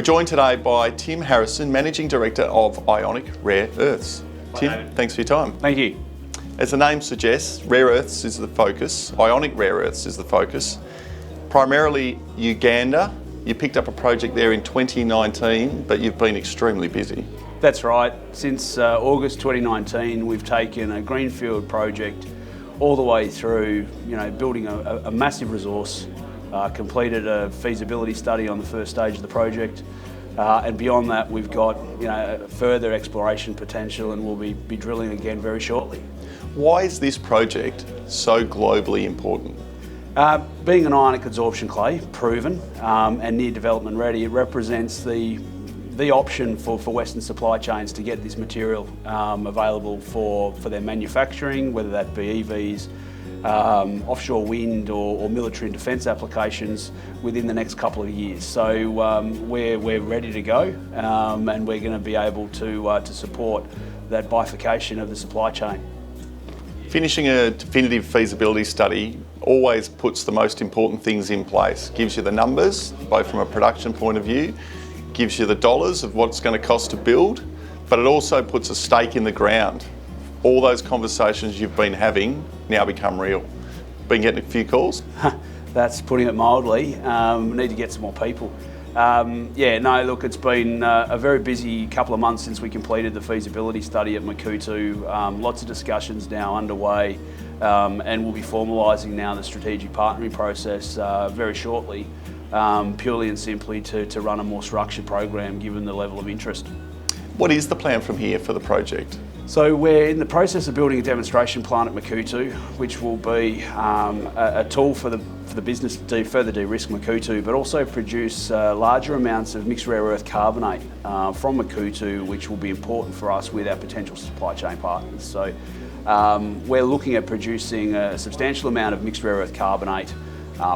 joined today by Tim Harrison, Managing Director of Ionic Rare Earths. Tim, thanks for your time. Thank you. As the name suggests, rare earths is the focus. Ionic Rare Earths is the focus. Primarily Uganda. You picked up a project there in 2019, but you've been extremely busy. That's right. Since August 2019, we've taken a greenfield project all the way through, building a massive resource, completed a feasibility study on the first stage of the project, and beyond that we've got further exploration potential, and we'll be drilling again very shortly. Why is this project so globally important? Being an ionic adsorption clay, proven and near development ready, it represents the option for Western supply chains to get this material available for their manufacturing, whether that be EVs, offshore wind or military and defence applications within the next couple of years. So we're ready to go, and we're going to be able to support that bifurcation of the supply chain. Finishing a definitive feasibility study always puts the most important things in place. Gives you the numbers, both from a production point of view, gives you the dollars of what it's going to cost to build, but it also puts a stake in the ground. All those conversations you've been having now become real. Been getting a few calls? That's putting it mildly. We need to get some more people. Look, it's been a very busy couple of months since we completed the feasibility study at Makuutu. Lots of discussions now underway, and we'll be formalising now the strategic partnering process very shortly, purely and simply to run a more structured program given the level of interest. What is the plan from here for the project? So we're in the process of building a demonstration plant at Makuutu, which will be a tool for the business to further de-risk Makuutu, but also produce larger amounts of mixed rare earth carbonate from Makuutu, which will be important for us with our potential supply chain partners. So we're looking at producing a substantial amount of mixed rare earth carbonate,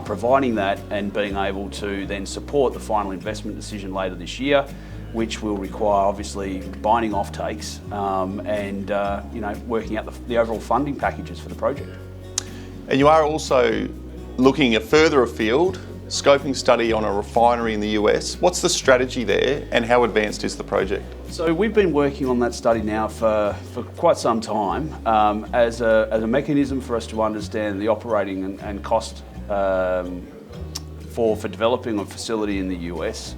providing that and being able to then support the final investment decision later this year, which will require obviously binding offtakes and working out the overall funding packages for the project. And you are also looking at further afield, scoping study on a refinery in the US. What's the strategy there, and how advanced is the project? So we've been working on that study now for quite some time as a mechanism for us to understand the operating and cost for developing a facility in the US.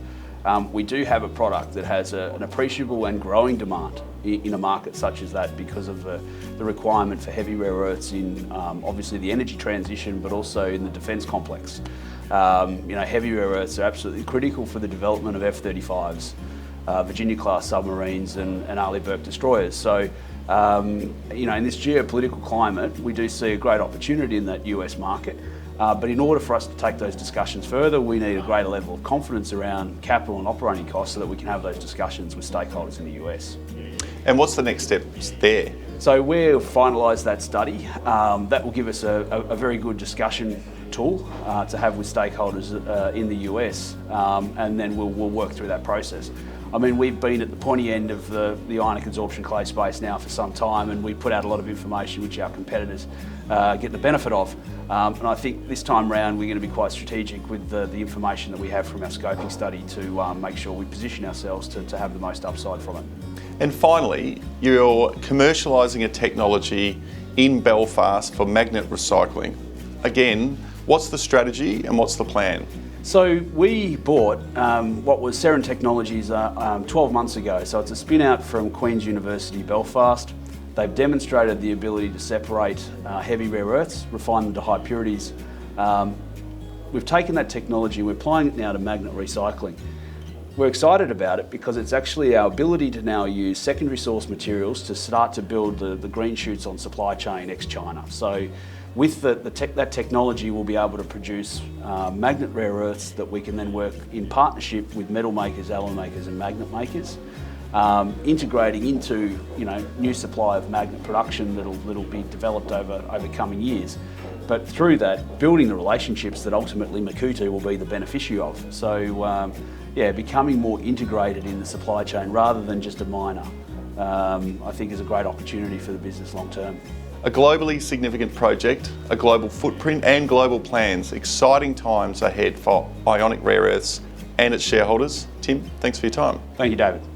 We do have a product that has an appreciable and growing demand in a market such as that because of the requirement for heavy rare earths in obviously the energy transition, but also in the defence complex. Heavy rare earths are absolutely critical for the development of F-35s, Virginia-class submarines and Arleigh Burke destroyers. So, in this geopolitical climate, we do see a great opportunity in that US market. But in order for us to take those discussions further, we need a greater level of confidence around capital and operating costs so that we can have those discussions with stakeholders in the US. And what's the next steps there? So we'll finalise that study. That will give us a very good discussion tool to have with stakeholders in the US, and then we'll work through that process. I mean, we've been at the pointy end of the ionic adsorption clay space now for some time, and we put out a lot of information which our competitors get the benefit of. And I think this time round we're going to be quite strategic with the information that we have from our scoping study to make sure we position ourselves to have the most upside from it. And finally, you're commercialising a technology in Belfast for magnet recycling. Again, what's the strategy and what's the plan? So we bought what was Seren Technologies 12 months ago. So it's a spin out from Queen's University Belfast. They've demonstrated the ability to separate heavy rare earths, refine them to high purities. We've taken that technology and we're applying it now to magnet recycling. We're excited about it because it's actually our ability to now use secondary source materials to start to build the green shoots on supply chain ex-China. So with that technology, we'll be able to produce magnet rare earths that we can then work in partnership with metal makers, alloy makers and magnet makers, integrating into new supply of magnet production that'll be developed over coming years. But through that, building the relationships that ultimately Makuutu will be the beneficiary of. So becoming more integrated in the supply chain rather than just a miner, I think is a great opportunity for the business long term. A globally significant project, a global footprint and global plans. Exciting times ahead for Ionic Rare Earths. and its shareholders. Tim, thanks for your time. Thank you, David.